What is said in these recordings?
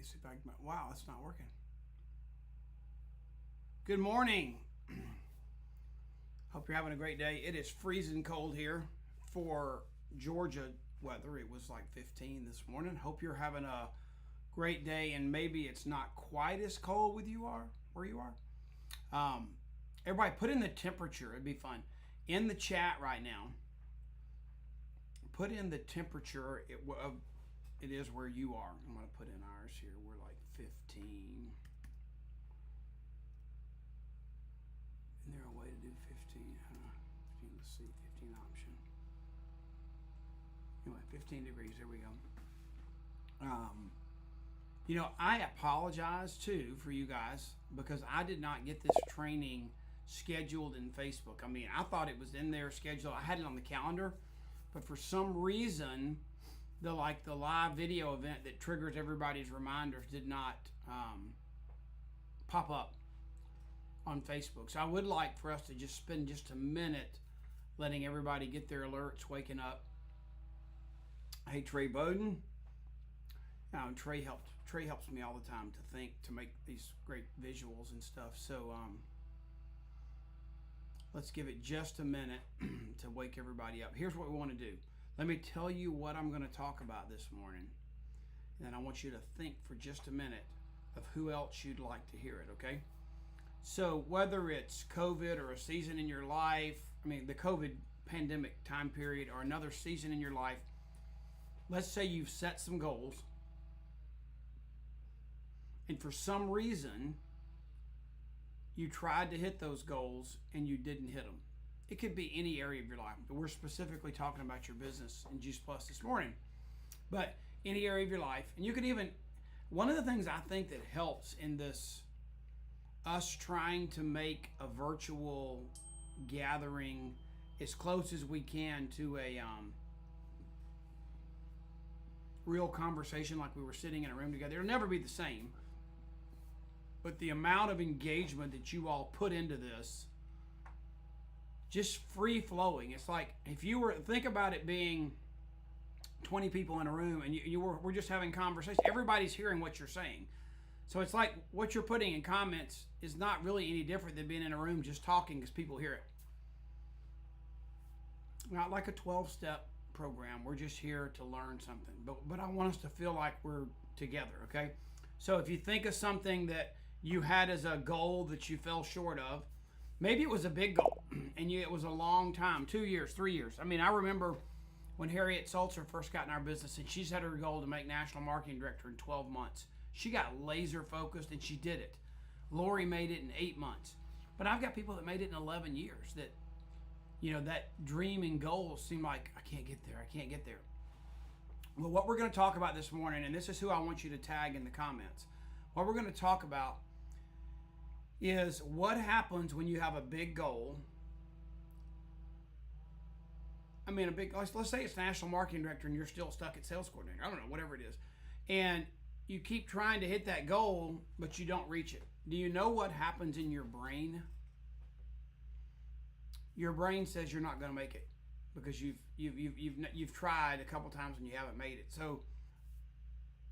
see if I can. Wow, it's not working. Good morning. Hope you're having a great day. It is freezing cold here for Georgia weather. It was like 15 this morning. Hope you're having a great day, and maybe it's not quite as cold where you are. Everybody, put in the temperature. It'd be fun in the chat right now. Put in the temperature. It is where you are. I'm going to put in ours here. We're like 15. Is there a way to do 15? 15, let's see, 15 option. Anyway, 15 degrees. There we go. I apologize too for you guys because I did not get this training scheduled in Facebook. I mean, I thought it was in there scheduled. I had it on the calendar, but for some reason, the live video event that triggers everybody's reminders did not pop up on Facebook. So I would like for us to just spend just a minute letting everybody get their alerts, waking up. Hey, Trey Bowden. Trey helps me all the time to think, to make these great visuals and stuff. So let's give it just a minute to wake everybody up. Here's what we want to do. Let me tell you what I'm going to talk about this morning. And then I want you to think for just a minute of who else you'd like to hear it, okay? So whether it's COVID or a season in your life, the COVID pandemic time period or another season in your life, let's say you've set some goals and for some reason you tried to hit those goals and you didn't hit them. It could be any area of your life, but we're specifically talking about your business in Juice Plus this morning. But any area of your life, and you can even, one of the things I think that helps in this, us trying to make a virtual gathering as close as we can to a real conversation like we were sitting in a room together. It'll never be the same, but the amount of engagement that you all put into this, just free flowing. It's like if you were, think about it being 20 people in a room and we're just having conversation. Everybody's hearing what you're saying. So it's like what you're putting in comments is not really any different than being in a room just talking because people hear it. Not like a 12-step program. We're just here to learn something. But I want us to feel like we're together, okay? So if you think of something that you had as a goal that you fell short of, maybe it was a big goal and it was a long time, 2 years, 3 years. I remember when Harriet Salzer first got in our business and she set her goal to make national marketing director in 12 months. She got laser focused and she did it. Lori made it in 8 months. But I've got people that made it in 11 years that, that dream and goal seem like, I can't get there. Well, what we're going to talk about this morning, and this is who I want you to tag in the comments. What we're going to talk about is what happens when you have a big goal. Let's say it's national marketing director and you're still stuck at sales coordinator. I don't know, whatever it is. And you keep trying to hit that goal, but you don't reach it. Do you know what happens in your brain? Your brain says you're not going to make it because you've tried a couple times and you haven't made it. So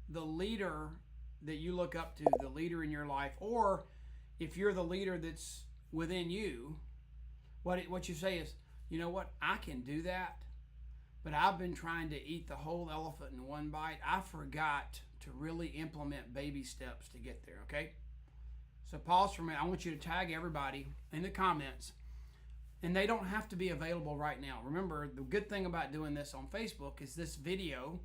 the leader that you look up to, the leader in your life, or if you're the leader that's within you, what you say is, you know what, I can do that, but I've been trying to eat the whole elephant in one bite. I forgot to really implement baby steps to get there, okay? So pause for a minute. I want you to tag everybody in the comments, and they don't have to be available right now. Remember, the good thing about doing this on Facebook is this video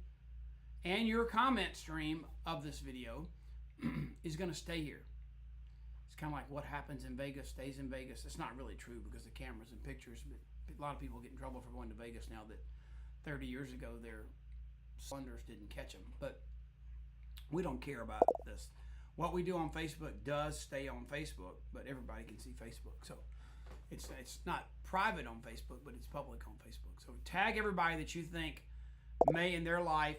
and your comment stream of this video is going to stay here. It's kind of like what happens in Vegas stays in Vegas. It's not really true because the cameras and pictures, but a lot of people get in trouble for going to Vegas now that 30 years ago their blunders didn't catch them. But we don't care about this. What we do on Facebook does stay on Facebook, but everybody can see Facebook. So it's not private on Facebook, but it's public on Facebook. So tag everybody that you think may in their life.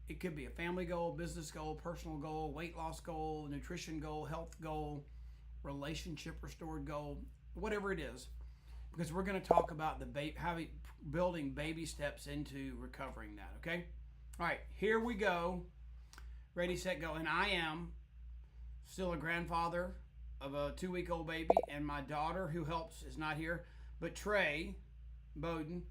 It could be a family goal, business goal, personal goal, weight loss goal, nutrition goal, health goal, relationship restored goal, whatever it is, because we're going to talk about the building baby steps into recovering that, okay? All right, here we go. ready, set, go. And I am still a grandfather of a 2-week-old baby, and my daughter, who helps, is not here. But Trey Bowden,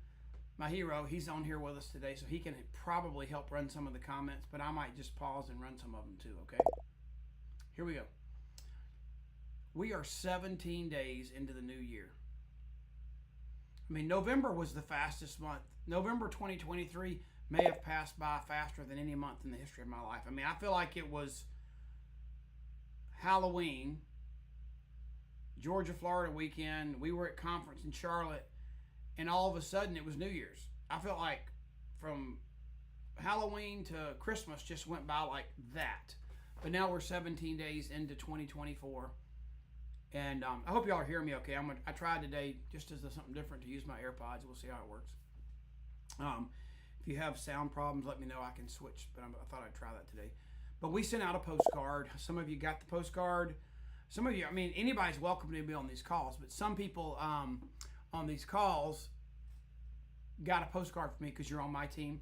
my hero, he's on here with us today, so he can probably help run some of the comments, but I might just pause and run some of them too, okay? Here we go. We are 17 days into the new year. I mean, November was the fastest month. November 2023 may have passed by faster than any month in the history of my life. I mean, I feel like it was Halloween, Georgia, Florida weekend. We were at conference in Charlotte, and all of a sudden it was New Year's. I felt like from Halloween to Christmas just went by like that. But now we're 17 days into 2024. And I hope y'all are hearing me okay. I tried today, just as something different, to use my AirPods. We'll see how it works. If you have sound problems, let me know. I can switch, but I thought I'd try that today. But we sent out a postcard. Some of you got the postcard. Some of you, I mean, anybody's welcome to be on these calls, but some people on these calls got a postcard from me because you're on my team.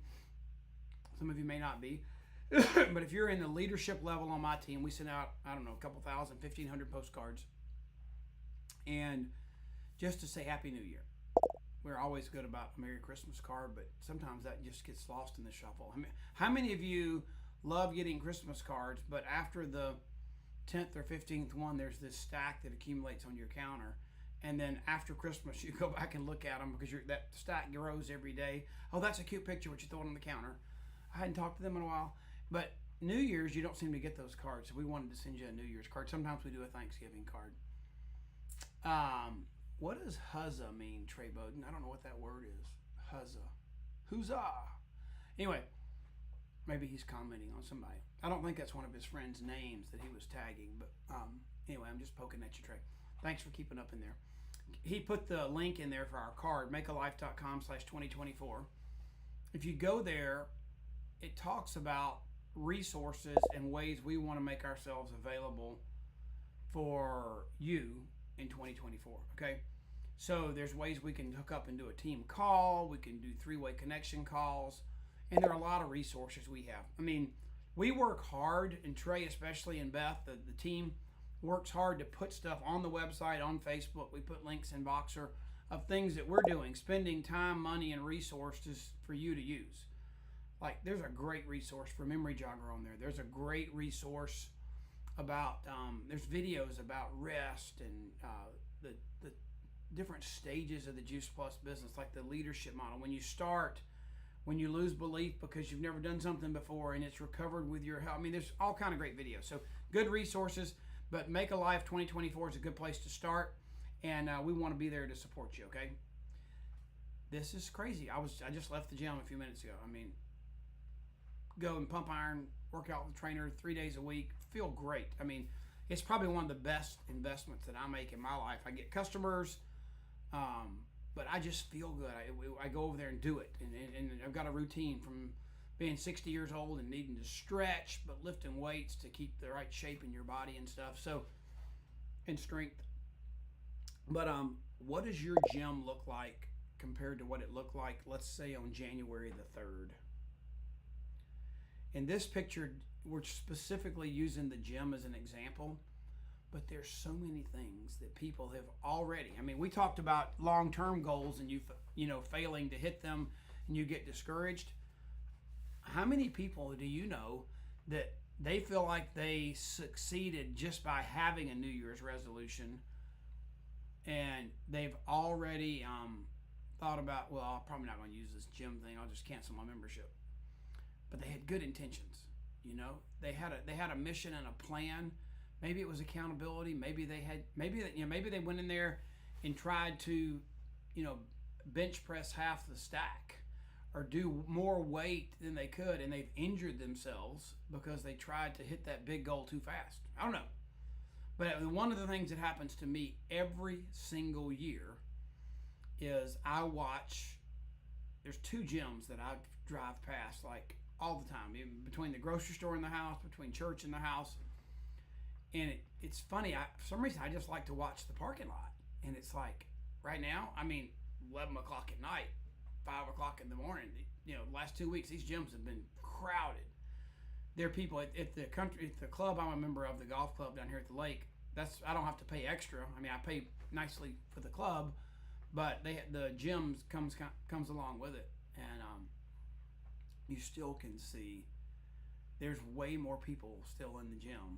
Some of you may not be. But if you're in the leadership level on my team, we sent out, I don't know, a couple thousand, 1,500 postcards. And just to say Happy New Year. We're always good about a Merry Christmas card, but sometimes that just gets lost in the shuffle. I mean, how many of you love getting Christmas cards, but after the 10th or 15th one, there's this stack that accumulates on your counter, and then after Christmas you go back and look at them because that stack grows every day. Oh, that's a cute picture, what you throwing on the counter. I hadn't talked to them in a while. But New Year's, you don't seem to get those cards, so we wanted to send you a New Year's card. Sometimes we do a Thanksgiving card. What does huzzah mean, Trey Bowden? I don't know what that word is. Huzzah. Huzzah. Anyway, maybe he's commenting on somebody. I don't think that's one of his friends' names that he was tagging, but anyway, I'm just poking at you, Trey. Thanks for keeping up in there. He put the link in there for our card, makealife.com/2024. If you go there, it talks about resources and ways we want to make ourselves available for you in 2024, okay? So there's ways we can hook up and do a team call. We can do 3-way connection calls. And there are a lot of resources we have. I mean, we work hard, and Trey especially, and Beth, the team, works hard to put stuff on the website, on Facebook. We put links in Boxer of things that we're doing, spending time, money, and resources for you to use. Like, there's a great resource for Memory Jogger on there. There's a great resource about, there's videos about rest and the different stages of the Juice Plus business, like the leadership model. When you start, when you lose belief because you've never done something before and it's recovered with your help. I mean, there's all kind of great videos. So good resources, but Make a Life 2024 is a good place to start. And we want to be there to support you, okay? This is crazy. I just left the gym a few minutes ago. I mean, go and pump iron, work out with the trainer 3 days a week, feel great. I mean, it's probably one of the best investments that I make in my life. I get customers, but I just feel good. I go over there and do it. And I've got a routine from being 60 years old and needing to stretch, but lifting weights to keep the right shape in your body and stuff. So, and strength. But what does your gym look like compared to what it looked like, let's say, on January the 3rd? In this picture, we're specifically using the gym as an example, but there's so many things that people have already. I mean, we talked about long-term goals and you know, failing to hit them and you get discouraged. How many people do you know that they feel like they succeeded just by having a New Year's resolution, and they've already thought about, well, I'm probably not going to use this gym thing. I'll just cancel my membership. But they had good intentions, you know. They had a mission and a plan. Maybe it was accountability. Maybe they went in there and tried to, you know, bench press half the stack or do more weight than they could, and they've injured themselves because they tried to hit that big goal too fast. I don't know. But one of the things that happens to me every single year is I watch, there's 2 gyms that I drive past like all the time, even between the grocery store and the house, between church and the house. And it's funny, for some reason I just like to watch the parking lot. And it's like, right now, I mean, 11 o'clock at night, 5 o'clock in the morning, you know, last 2 weeks, these gyms have been crowded. there are people at the club I'm a member of, the golf club down here at the lake. I don't have to pay extra. I mean, I pay nicely for the club, but the gym comes along with it, and you still can see there's way more people still in the gym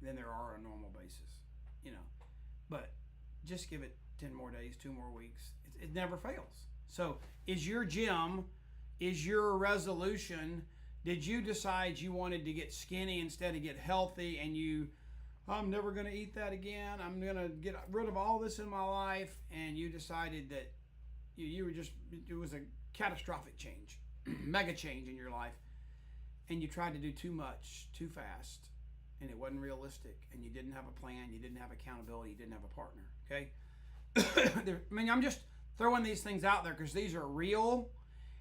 than there are on a normal basis, But just give it 10 more days, 2 more weeks. It never fails. So, is your resolution? Did you decide you wanted to get skinny instead of get healthy, and I'm never going to eat that again. I'm going to get rid of all this in my life, and you decided that it was a catastrophic change, mega change in your life, and you tried to do too much, too fast, and it wasn't realistic, and you didn't have a plan, you didn't have accountability, you didn't have a partner, okay? I'm just throwing these things out there because these are real,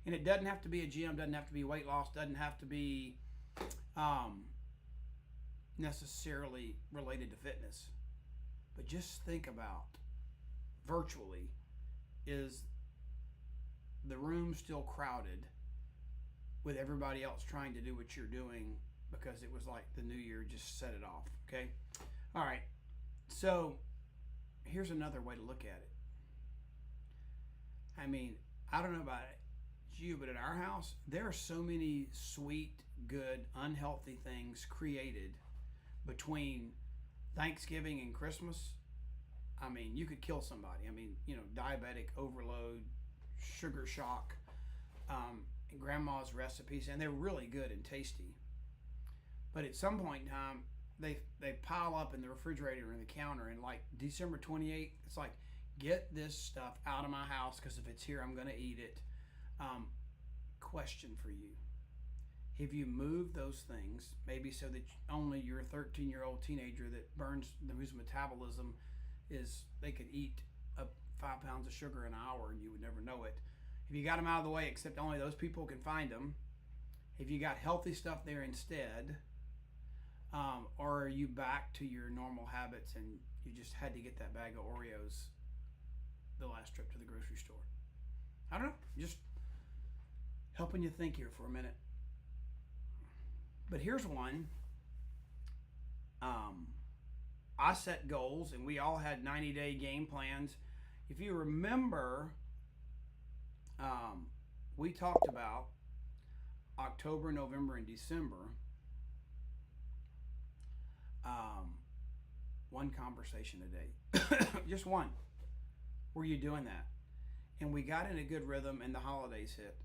and it doesn't have to be a gym, doesn't have to be weight loss, doesn't have to be necessarily related to fitness. But just think about, virtually, is the room still crowded with everybody else trying to do what you're doing because it was like the new year just set it off, okay? All right, so here's another way to look at it. I mean, I don't know about you, but at our house, there are so many sweet, good, unhealthy things created between Thanksgiving and Christmas. I mean, you could kill somebody. I mean, diabetic overload, sugar shock, and grandma's recipes, and they're really good and tasty. But at some point in time, they pile up in the refrigerator and the counter, and like December 28th, it's like, get this stuff out of my house because if it's here, I'm going to eat it. Question for you. Have you moved those things, maybe so that only your 13-year-old teenager whose metabolism is, they could eat 5 pounds of sugar an hour and you would never know it. Have you got them out of the way, except only those people can find them? Have you got healthy stuff there instead? Or are you back to your normal habits and you just had to get that bag of Oreos the last trip to the grocery store? I don't know, just helping you think here for a minute. But here's one. I set goals, and we all had 90-day game plans. If you remember, we talked about October, November, and December. One conversation a day. Just one. Were you doing that? And we got in a good rhythm, and the holidays hit.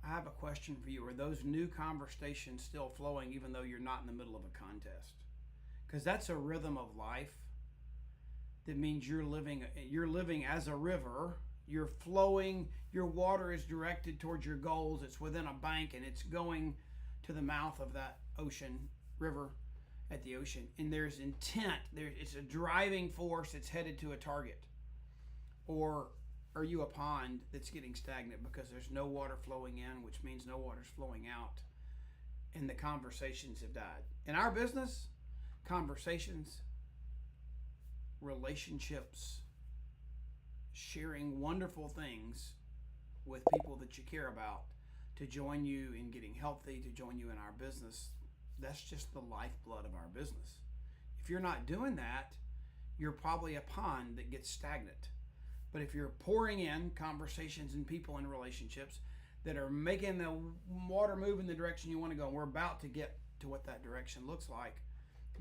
I have a question for you. Are those new conversations still flowing even though you're not in the middle of a contest? Because that's a rhythm of life. That means you're living as a river. You're flowing. Your water is directed towards your goals. It's within a bank and it's going to the mouth of that river at the ocean. And there's intent. It's a driving force that's headed to a target. Or are you a pond that's getting stagnant because there's no water flowing in, which means no water's flowing out, and the conversations have died? In our business, conversations, relationships, sharing wonderful things with people that you care about to join you in getting healthy, to join you in our business, that's just the lifeblood of our business. If you're not doing that, you're probably a pond that gets stagnant. But if you're pouring in conversations and people and relationships that are making the water move in the direction you want to go, and we're about to get to what that direction looks like,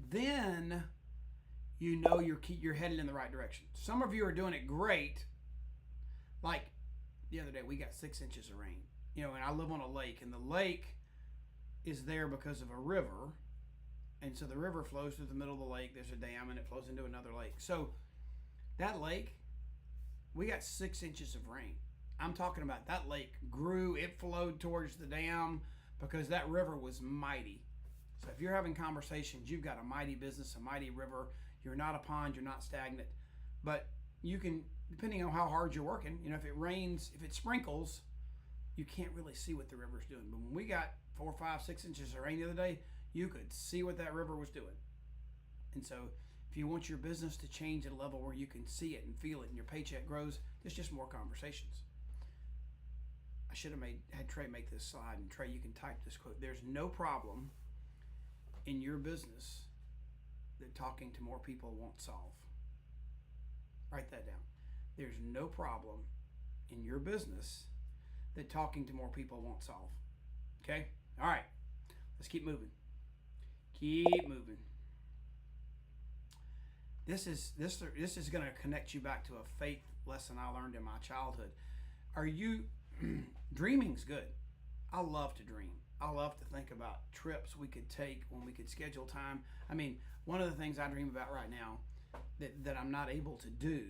then you know you're headed in the right direction. Some of you are doing it great. Like the other day, we got 6 inches of rain. And I live on a lake, and the lake is there because of a river. And so the river flows through the middle of the lake. There's a dam, and it flows into another lake. So that lake, we got 6 inches of rain. I'm talking about that lake grew, it flowed towards the dam because that river was mighty. So if you're having conversations, you've got a mighty business, a mighty river. You're not a pond, you're not stagnant. But you can, depending on how hard you're working, if it rains, if it sprinkles, you can't really see what the river's doing. But when we got 4, 5, 6 inches of rain the other day, you could see what that river was doing. And so if you want your business to change at a level where you can see it and feel it and your paycheck grows, there's just more conversations. I should have had Trey make this slide, and Trey, you can type this quote. There's no problem in your business that talking to more people won't solve. Write that down. There's no problem in your business that talking to more people won't solve. Okay? All right. Let's keep moving. Keep moving. This is going to connect you back to a faith lesson I learned in my childhood. Dreaming's good. I love to dream. I love to think about trips we could take when we could schedule time. I mean, one of the things I dream about right now that I'm not able to do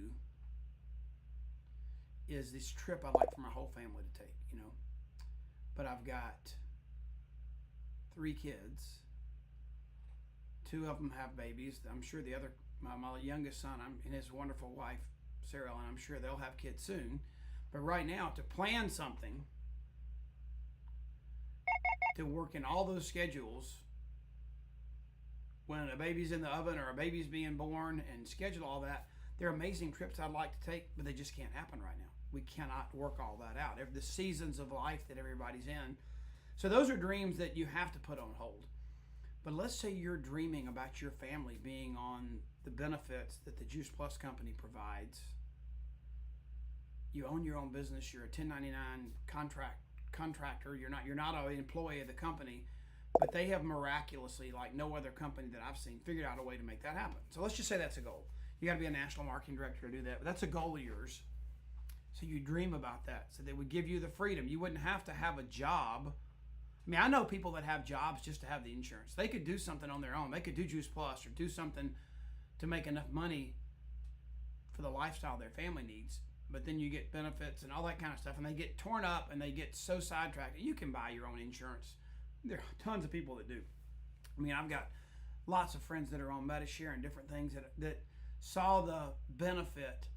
is this trip I'd like for my whole family to take, But I've got 3 kids. 2 of them have babies. I'm sure the other, my youngest son and his wonderful wife, Sarah, and I'm sure they'll have kids soon. But right now, to plan something, to work in all those schedules when a baby's in the oven or a baby's being born and schedule all that, they're amazing trips I'd like to take, but they just can't happen right now. We cannot work all that out. The seasons of life that everybody's in. So those are dreams that you have to put on hold. But let's say you're dreaming about your family being on the benefits that the Juice Plus company provides. You own your own business. You're a 1099 contractor. You're not an employee of the company, but they have miraculously, like no other company that I've seen, figured out a way to make that happen. So let's just say that's a goal. You got to be a national marketing director to do that, but that's a goal of yours. So you dream about that. So they would give you the freedom. You wouldn't have to have a job. I mean, I know people that have jobs just to have the insurance. They could do something on their own. They could do Juice Plus or do something to make enough money for the lifestyle their family needs. But then you get benefits and all that kind of stuff, and they get torn up and they get so sidetracked. You can buy your own insurance. There are tons of people that do. I mean, I've got lots of friends that are on MediShare and different things that saw the benefit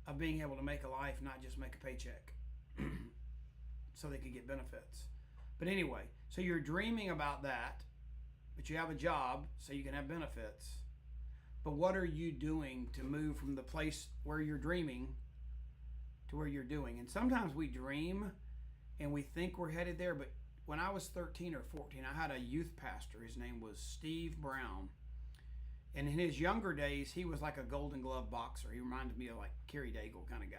of being able to make a life, not just make a paycheck, so they could get benefits. But anyway, so you're dreaming about that, but you have a job so you can have benefits. But what are you doing to move from the place where you're dreaming to where you're doing? And sometimes we dream and we think we're headed there, but when I was 13 or 14, I had a youth pastor. His name was Steve Brown. And in his younger days, he was like a Golden Glove boxer. He reminded me of like Kerry Daigle kind of guy.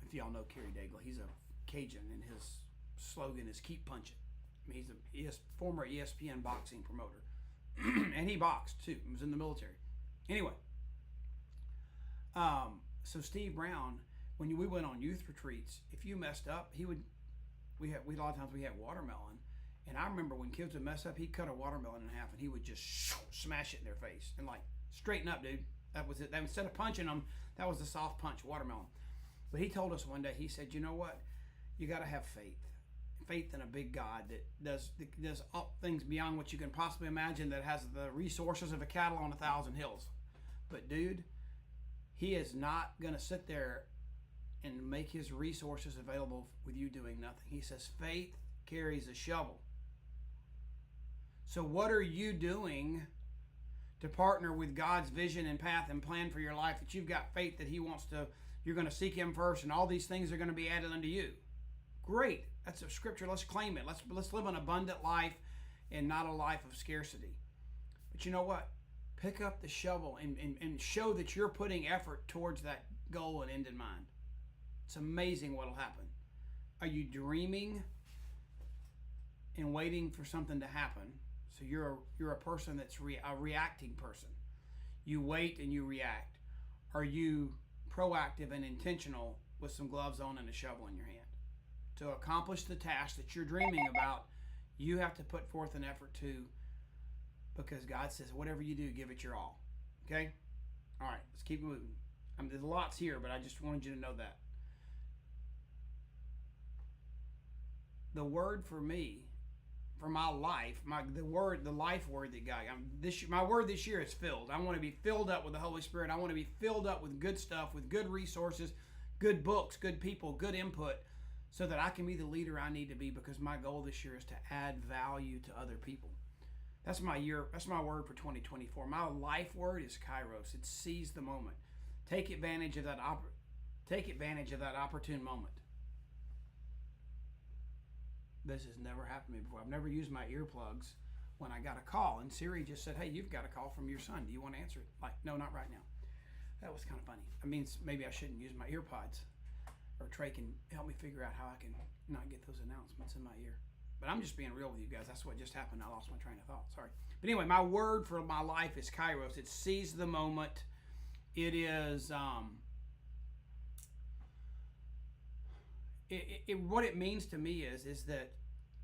If y'all know Kerry Daigle, he's a Cajun, and his slogan is "Keep Punching." I mean, he's a former ESPN boxing promoter, and he boxed too. He was in the military. Anyway, so Steve Brown, when we went on youth retreats, if you messed up, we a lot of times we had watermelon. And I remember when kids would mess up, he'd cut a watermelon in half and he would just smash it in their face and like, straighten up, dude. That was it. Instead of punching them, that was the soft punch, watermelon. But he told us one day, he said, you know what? You got to have faith. Faith in a big God that does all things beyond what you can possibly imagine, that has the resources of a cattle on 1,000 hills. But dude, he is not going to sit there and make his resources available with you doing nothing. He says faith carries a shovel. So what are you doing to partner with God's vision and path and plan for your life, that you've got faith that you're going to seek him first and all these things are going to be added unto you? Great. That's a scripture. Let's claim it. Let's live an abundant life and not a life of scarcity. But you know what? Pick up the shovel and show that you're putting effort towards that goal and end in mind. It's amazing what will happen. Are you dreaming and waiting for something to happen? So you're a person that's a reacting person. You wait and you react. Are you proactive and intentional with some gloves on and a shovel in your hand? To accomplish the task that you're dreaming about, you have to put forth an effort too, because God says whatever you do, give it your all. Okay? All right, let's keep moving. There's lots here, but I just wanted you to know that. The word for me, for my life, the life word that God, my word this year is filled. I want to be filled up with the Holy Spirit. I want to be filled up with good stuff, with good resources, good books, good people, good input, so that I can be the leader I need to be, because my goal this year is to add value to other people. That's my word for 2024. My life word is kairos. It's seize the moment. Take advantage of that opportune moment. This has never happened to me before. I've never used my earplugs when I got a call, and Siri just said, "Hey, you've got a call from your son. Do you want to answer it?" Like, no, not right now. That was kind of funny. I mean, maybe I shouldn't use my earpods, or Trey can help me figure out how I can not get those announcements in my ear. But I'm just being real with you guys. That's what just happened. I lost my train of thought. Sorry. But anyway, my word for my life is kairos. It seize the moment. It is what it means to me is that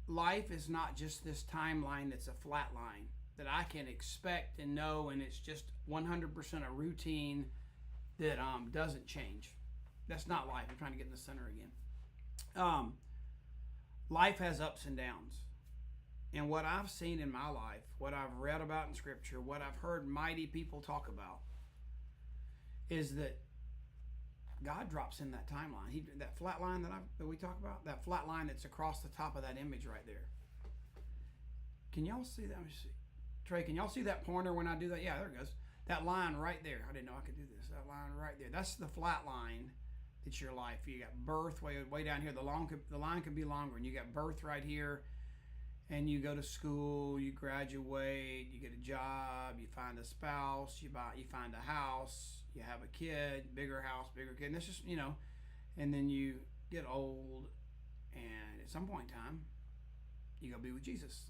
life is not just this timeline that's a flat line that I can expect and know, and it's just 100% a routine that doesn't change. That's not life. I'm trying to get in the center again. Life has ups and downs. And what I've seen in my life, what I've read about in Scripture, what I've heard mighty people talk about, is that God drops in that timeline. That flat line that we talk about, that flat line that's across the top of that image right there. Can y'all see that? Let me see. Trey, can y'all see that pointer when I do that? Yeah, there it goes. That line right there. I didn't know I could do this. That line right there. That's the flat line. It's your life. You got birth way down here. The line could be longer, and you got birth right here, and you go to school, you graduate, you get a job, you find a spouse, you find a house, you have a kid, bigger house, bigger kid. And that's just, and then you get old, and at some point in time, you go be with Jesus.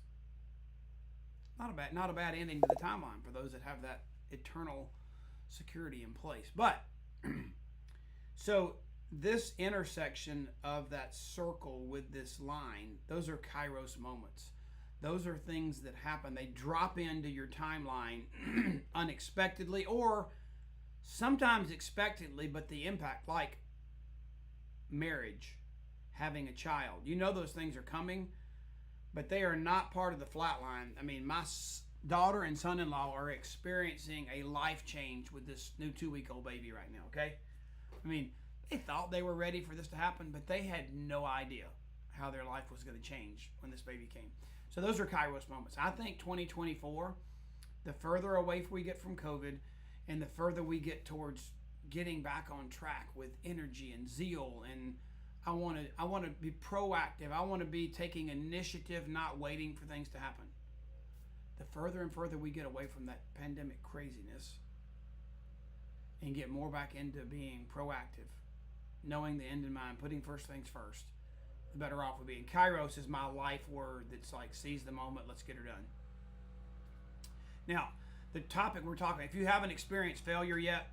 Not a bad ending to the timeline for those that have that eternal security in place. But so this intersection of that circle with this line, those are kairos moments. Those are things that happen. They drop into your timeline unexpectedly, or sometimes expectedly, but the impact, like marriage, having a child. Those things are coming, but they are not part of the flat line. I mean, my daughter and son-in-law are experiencing a life change with this new 2-week-old baby right now, okay? I mean, they thought they were ready for this to happen, but they had no idea how their life was going to change when this baby came. So those are kairos moments. I think 2024, the further away we get from COVID and the further we get towards getting back on track with energy and zeal, and I want to be proactive. I want to be taking initiative, not waiting for things to happen. The further and further we get away from that pandemic craziness and get more back into being proactive, knowing the end in mind, putting first things first, the better off we'll be. And kairos is my life word that's like, seize the moment, let's get her done. Now, the topic we're talking, if you haven't experienced failure yet,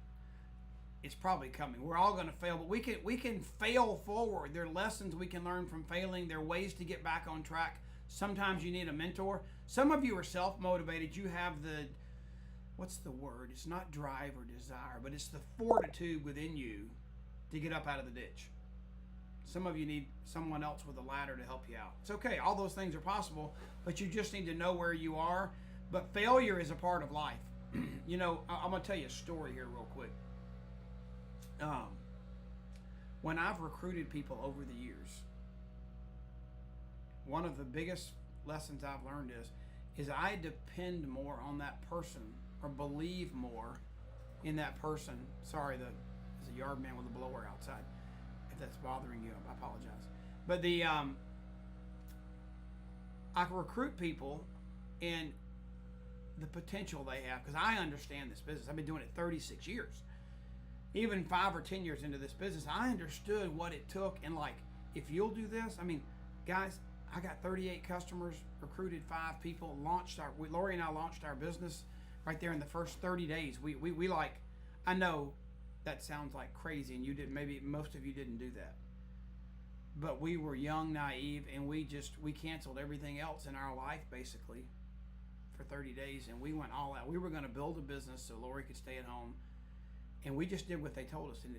it's probably coming. We're all going to fail, but we can fail forward. There are lessons we can learn from failing. There are ways to get back on track. Sometimes you need a mentor. Some of you are self-motivated. You have what's the word? It's not drive or desire, but it's the fortitude within you to get up out of the ditch. Some of you need someone else with a ladder to help you out. It's okay. All those things are possible, but you just need to know where you are. But failure is a part of life. I'm going to tell you a story here real quick. When I've recruited people over the years, one of the biggest lessons I've learned is I depend more on that person, or believe more in that person. Sorry, there's a yard man with a blower outside. If that's bothering you, I apologize. But I can recruit people and the potential they have, because I understand this business. I've been doing it 36 years. Even 5 or 10 years into this business, I understood what it took. And like, if you'll do this, I mean, guys, I got 38 customers, recruited 5 people, Lori and I launched our business right there in the first 30 days. We like, I know that sounds like crazy, and maybe most of you didn't do that. But we were young, naive, and we canceled everything else in our life basically for 30 days, and we went all out. We were going to build a business so Lori could stay at home, and we just did what they told us, and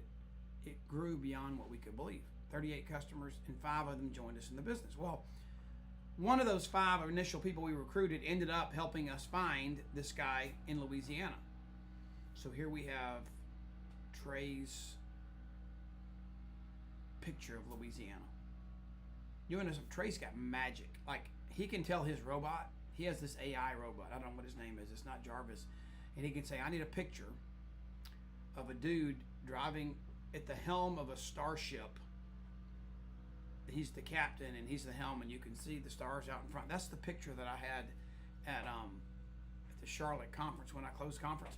it grew beyond what we could believe. 38 customers, and 5 of them joined us in the business. Well, one of those 5 initial people we recruited ended up helping us find this guy in Louisiana. So here we have Trey's picture of Louisiana. You know, Trey's got magic. Like, he can tell his robot. He has this AI robot. I don't know what his name is. It's not Jarvis. And he can say, I need a picture of a dude driving at the helm of a starship he's the captain and he's the helm, and you can see the stars out in front. That's the picture that I had at the Charlotte conference when I closed conference.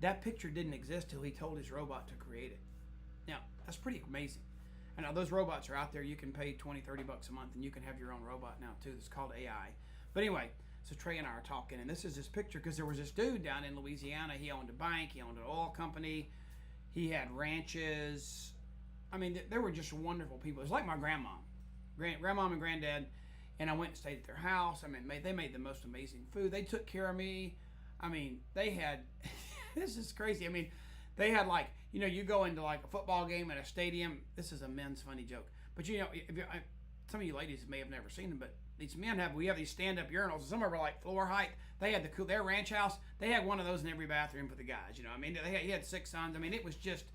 That picture didn't exist till he told his robot to create it. Now, that's pretty amazing. And now those robots are out there. You can pay $20-$30 a month and you can have your own robot now too. It's called AI. But anyway, so Trey and I are talking, and this is this picture because there was this dude down in Louisiana. He owned a bank. He owned an oil company. He had ranches. I mean, they were just wonderful people. It was like my grandmom and granddad. And I went and stayed at their house. I mean, they made the most amazing food. They took care of me. I mean, they had, this is crazy. I mean, they had like, you know, you go into like a football game at a stadium. This is a men's funny joke. But you know, some of you ladies may have never seen them, but these men we have these stand-up urinals. Some of them are like floor height. They had their ranch house. They had one of those in every bathroom for the guys. You know, I mean, he had 6 sons. I mean, it was just,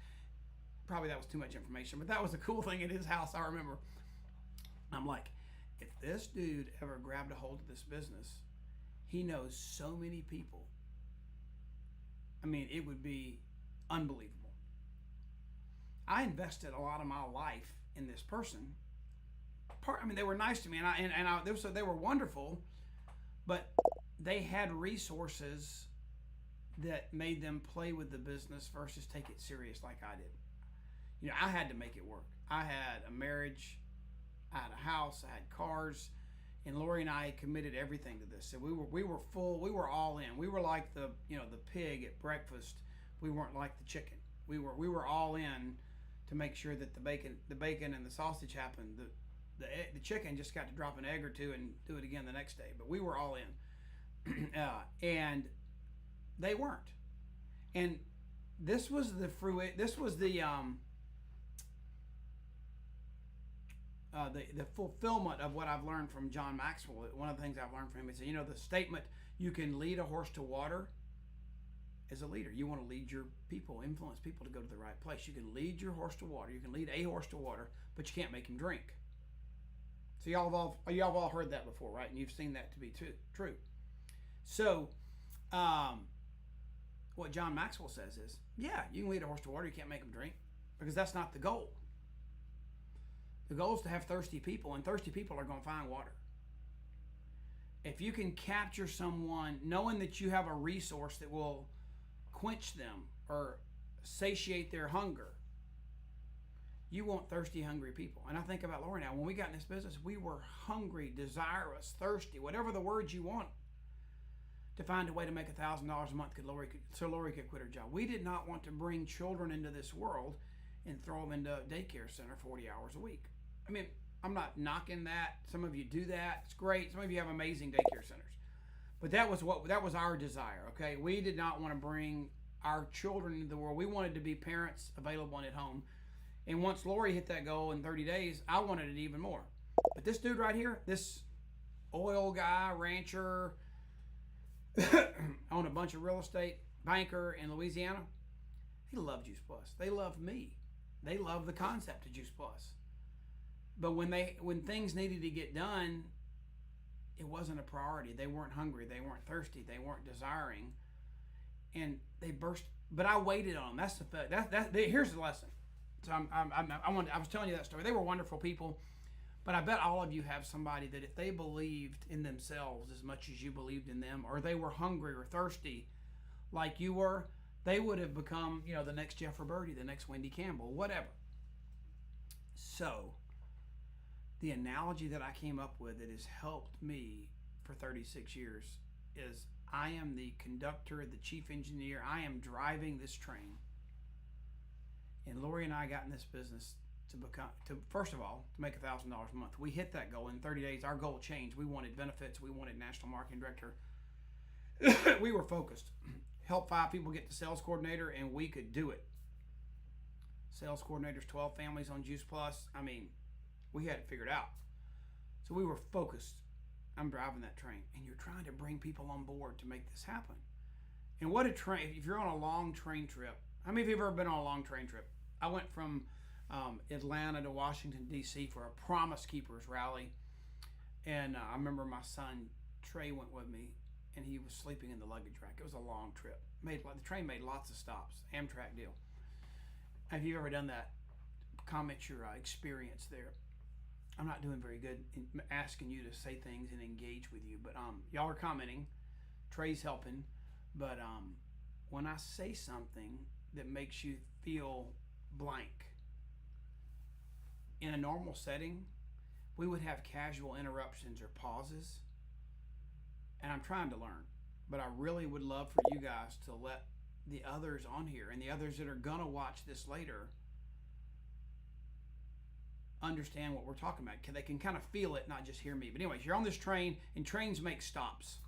probably that was too much information, but that was a cool thing at his house. I remember. I'm like, if this dude ever grabbed a hold of this business, he knows so many people. I mean, it would be unbelievable. I invested a lot of my life in this person. I mean, they were nice to me, they were wonderful, but they had resources that made them play with the business versus take it serious like I did. You know, I had to make it work. I had a marriage, I had a house, I had cars, and Lori and I committed everything to this. So we were full, we were all in. We were like the pig at breakfast. We weren't like the chicken. We were all in to make sure that the bacon and the sausage happened. The chicken just got to drop an egg or two and do it again the next day. But we were all in, and they weren't. And this was the fruit. This was the fulfillment of what I've learned from John Maxwell. One of the things I've learned from him is, the statement, you can lead a horse to water. As a leader, you want to lead your people, influence people to go to the right place. You can lead your horse to water. You can lead a horse to water, but you can't make him drink. So y'all have all heard that before, right? And you've seen that to be true. So, what John Maxwell says is, yeah, you can lead a horse to water. You can't make him drink, because that's not the goal. The goal is to have thirsty people, and thirsty people are going to find water. If you can capture someone knowing that you have a resource that will quench them or satiate their hunger, you want thirsty, hungry people. And I think about Lori now. When we got in this business, we were hungry, desirous, thirsty, whatever the words you want, to find a way to make $1,000 a month so Lori could quit her job. We did not want to bring children into this world and throw them into a daycare center 40 hours a week. I mean, I'm not knocking that. Some of you do that. It's great. Some of you have amazing daycare centers. But that was our desire, okay? We did not want to bring our children into the world. We wanted to be parents available and at home. And once Lori hit that goal in 30 days, I wanted it even more. But this dude right here, this oil guy, rancher, owned a bunch of real estate, banker in Louisiana, he loved Juice Plus. They loved me. They loved the concept of Juice Plus. But when things needed to get done, it wasn't a priority. They weren't hungry. They weren't thirsty. They weren't desiring, and they burst. But I waited on them. That's the fact. Here's the lesson. So I was telling you that story. They were wonderful people, but I bet all of you have somebody that if they believed in themselves as much as you believed in them, or they were hungry or thirsty like you were, they would have become, the next Jeff Roberti, the next Wendy Campbell, whatever. So, the analogy that I came up with that has helped me for 36 years is I am the conductor, the chief engineer. I am driving this train. And Lori and I got in this business to first of all, to make $1,000 a month. We hit that goal in 30 days. Our goal changed. We wanted benefits. We wanted national marketing director. We were focused. Help 5 people get to sales coordinator, and we could do it. Sales coordinators, 12 families on Juice Plus. I mean, we had it figured out. So we were focused. I'm driving that train, and you're trying to bring people on board to make this happen. And what a train, if you're on a long train trip, how many of you have ever been on a long train trip? I went from Atlanta to Washington, D.C. for a Promise Keepers rally. And I remember my son, Trey, went with me, and he was sleeping in the luggage rack. It was a long trip. The train made lots of stops, Amtrak deal. Have you ever done that? Comment your experience there. I'm not doing very good in asking you to say things and engage with you, but y'all are commenting. Trey's helping, but when I say something that makes you feel blank in a normal setting, we would have casual interruptions or pauses, and I'm trying to learn. But I really would love for you guys to let the others on here and the others that are gonna watch this later understand what we're talking about. They can kind of feel it, not just hear me. But anyways, you're on this train, and trains make stops.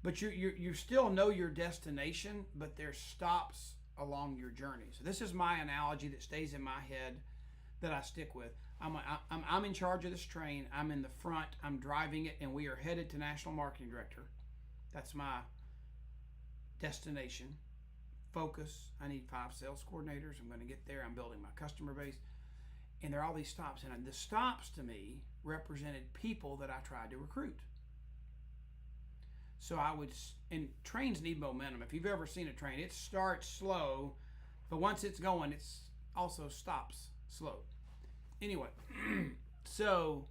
But you still know your destination, but there's stops along your journey. So this is my analogy that stays in my head that I stick with. I'm in charge of this train. I'm in the front. I'm driving it, and we are headed to National Marketing Director. That's my destination. Focus. I need 5 sales coordinators. I'm going to get there. I'm building my customer base. And there are all these stops. And the stops to me represented people that I tried to recruit. So I would, and trains need momentum. If you've ever seen a train, it starts slow, but once it's going, it also stops slow. Anyway, so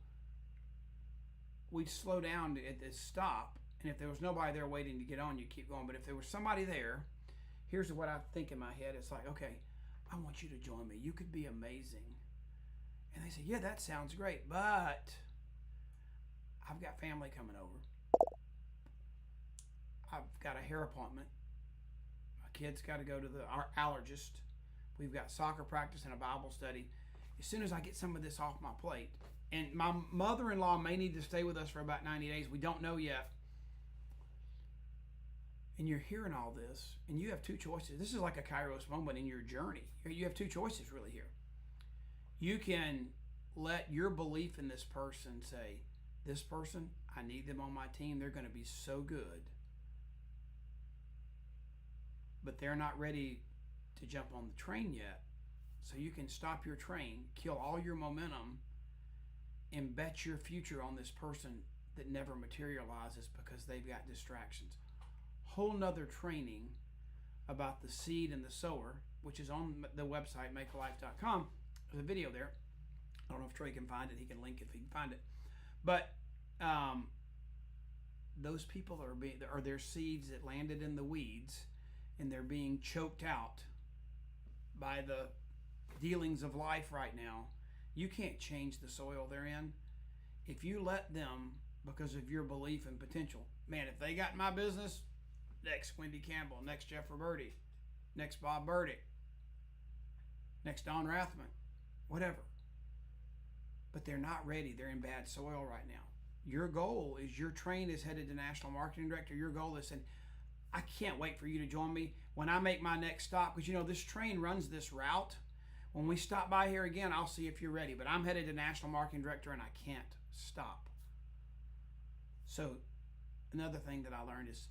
we'd slow down at this stop, and if there was nobody there waiting to get on, you keep going. But if there was somebody there, here's what I think in my head. It's like, okay, I want you to join me. You could be amazing. And they say, yeah, that sounds great, but I've got family coming over. I've got a hair appointment. My kid's got to go to the allergist. We've got soccer practice and a Bible study. As soon as I get some of this off my plate, and my mother-in-law may need to stay with us for about 90 days. We don't know yet. And you're hearing all this, and you have 2 choices. This is like a Kairos moment in your journey. You have 2 choices really here. You can let your belief in this person say, this person, I need them on my team. They're going to be so good. But they're not ready to jump on the train yet. So you can stop your train, kill all your momentum, and bet your future on this person that never materializes because they've got distractions. Whole nother training about the seed and the sower, which is on the website, makealife.com. There's a video there. I don't know if Trey can find it. He can link it if he can find it. But those people are their seeds that landed in the weeds, and they're being choked out by the dealings of life right now. You can't change the soil they're in. If you let them, because of your belief and potential, man, if they got my business, next Wendy Campbell, next Jeff Roberti, next Bob Burdick, next Don Rathman, whatever. But they're not ready. They're in bad soil right now. Your goal is, your train is headed to National Marketing Director. Your goal is, and I can't wait for you to join me when I make my next stop, because this train runs this route. When we stop by here again, I'll see if you're ready. But I'm headed to National Marketing Director, and I can't stop. So another thing that I learned is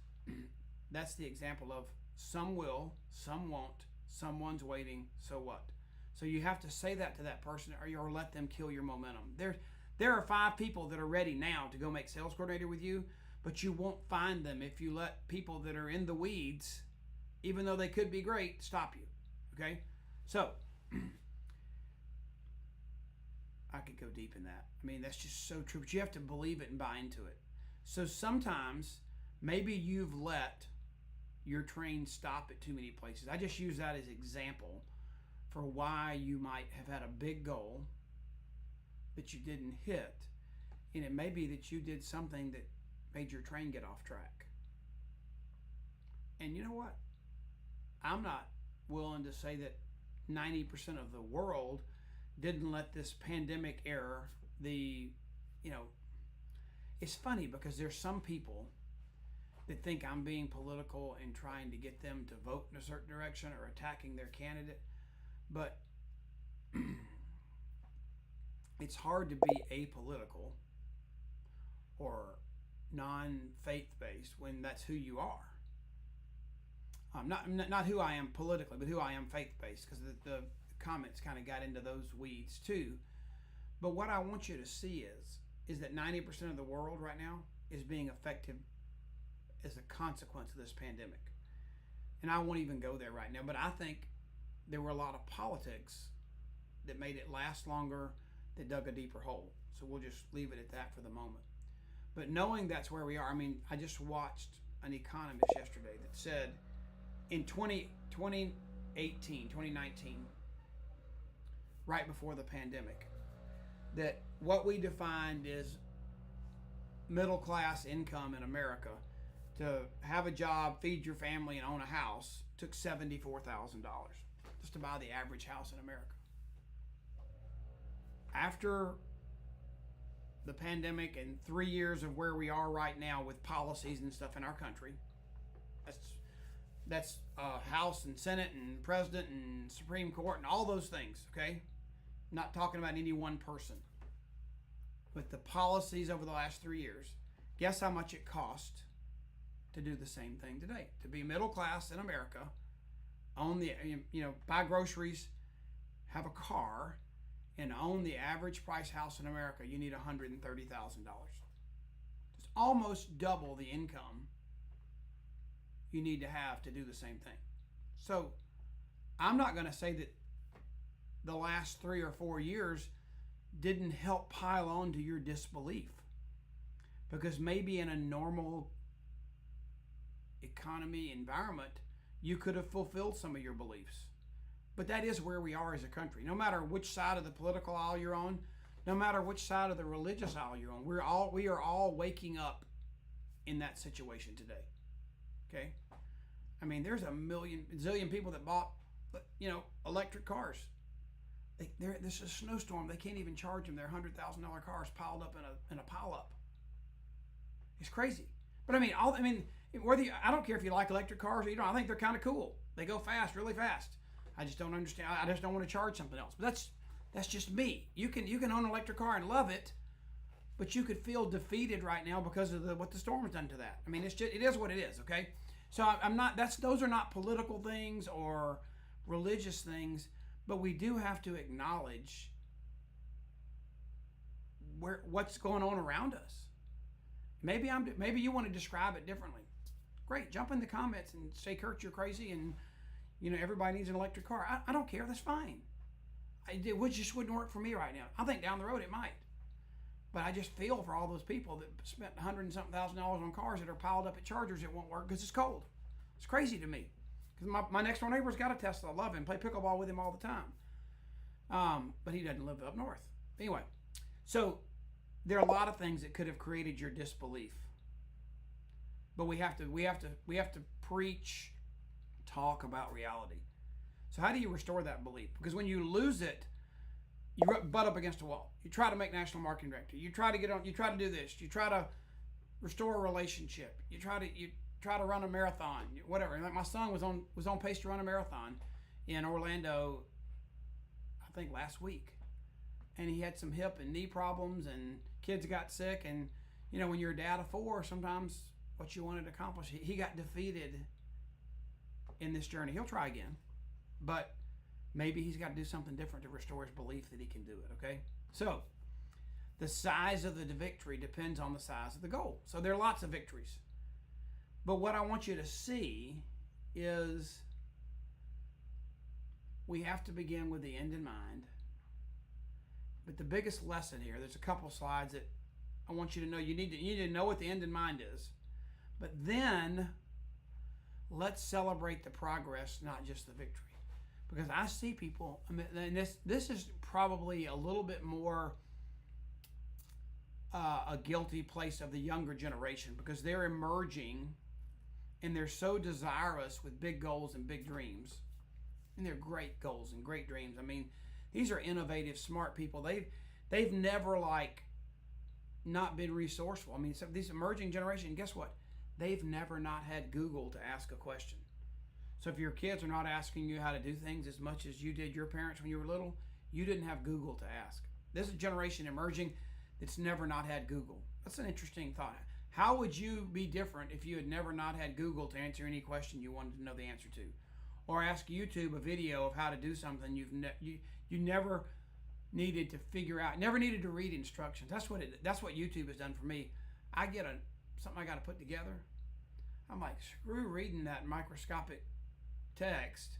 that's the example of some will, some won't, someone's waiting, so what? So you have to say that to that person, or let them kill your momentum. There are 5 people that are ready now to go make sales coordinator with you, but you won't find them if you let people that are in the weeds, even though they could be great, stop you. Okay? So I could go deep in that. I mean, that's just so true, but you have to believe it and buy into it. So sometimes maybe you've let your train stop at too many places. I just use that as example for why you might have had a big goal that you didn't hit. And it may be that you did something that made your train get off track. And you know what? I'm not willing to say that 90% of the world didn't let this pandemic era, it's funny because there's some people that think I'm being political and trying to get them to vote in a certain direction or attacking their candidate. But it's hard to be apolitical or non-faith-based when that's who you are. Not who I am politically, but who I am faith-based, because the comments kind of got into those weeds too. But what I want you to see is that 90% of the world right now is being affected as a consequence of this pandemic. And I won't even go there right now, but I think there were a lot of politics that made it last longer that dug a deeper hole. So we'll just leave it at that for the moment. But knowing that's where we are, I mean, I just watched an economist yesterday that said in 2019, right before the pandemic, that what we defined as middle class income in America, to have a job, feed your family, and own a house, took $74,000 just to buy the average house in America. After the pandemic and 3 years of where we are right now with policies and stuff in our country, that's House and Senate and President and Supreme Court and all those things, okay? I'm not talking about any one person. With the policies over the last 3 years, guess how much it cost to do the same thing today? To be middle class in America, own the, buy groceries, have a car, and own the average price house in America, you need $130,000. It's almost double the income you need to have to do the same thing. So I'm not going to say that the last 3 or 4 years didn't help pile on to your disbelief, because maybe in a normal economy environment you could have fulfilled some of your beliefs. But that is where we are as a country. No matter which side of the political aisle you're on, no matter which side of the religious aisle you're on, we are all waking up in that situation today. Okay? I mean, there's a zillion people that bought, electric cars. This is a snowstorm. They can't even charge them. Their $100,000 cars piled up in a pile up. It's crazy. But I don't care if you like electric cars or you don't. I think they're kind of cool. They go fast, really fast. I just don't understand. I just don't want to charge something else. But that's just me. You can own an electric car and love it, but you could feel defeated right now because of what the storm has done to that. I mean, it is what it is. Okay. So I'm not. Those are not political things or religious things. But we do have to acknowledge what's going on around us. Maybe you want to describe it differently. Great, jump in the comments and say, Kurt, you're crazy, and everybody needs an electric car. I don't care. That's fine. It just wouldn't work for me right now. I think down the road it might. But I just feel for all those people that spent $100 and something thousand on cars that are piled up at chargers that won't work because it's cold. It's crazy to me. Because my next door neighbor's got a Tesla. I love him. Play pickleball with him all the time. But he doesn't live up north. Anyway, so there are a lot of things that could have created your disbelief. But we have to preach, talk about reality. So how do you restore that belief? Because when you lose it, you butt up against a wall. You try to make national marketing director. You try to get on. You try to do this. You try to restore a relationship. You try to run a marathon, whatever. Like my son was on pace to run a marathon in Orlando, I think last week, and he had some hip and knee problems, and kids got sick. And when you're a dad of 4, sometimes what you wanted to accomplish, he got defeated in this journey. He'll try again, but maybe he's got to do something different to restore his belief that he can do it. Okay, so the size of the victory depends on the size of the goal. So there are lots of victories. But what I want you to see is we have to begin with the end in mind. But the biggest lesson here, there's a couple slides that I want you to know. You need to know what the end in mind is. But then let's celebrate the progress, not just the victory. Because I see people, and this is probably a little bit more a guilty place of the younger generation, because they're emerging and they're so desirous with big goals and big dreams. And they're great goals and great dreams. I mean, these are innovative, smart people. They've never not been resourceful. I mean, so these emerging generation, guess what? They've never not had Google to ask a question. So if your kids are not asking you how to do things as much as you did your parents when you were little, you didn't have Google to ask. This is a generation emerging that's never not had Google. That's an interesting thought. How would you be different if you had never not had Google to answer any question you wanted to know the answer to? Or ask YouTube a video of how to do something you never needed to figure out, never needed to read instructions. That's what YouTube has done for me. I get something I got to put together. I'm like, screw reading that microscopic text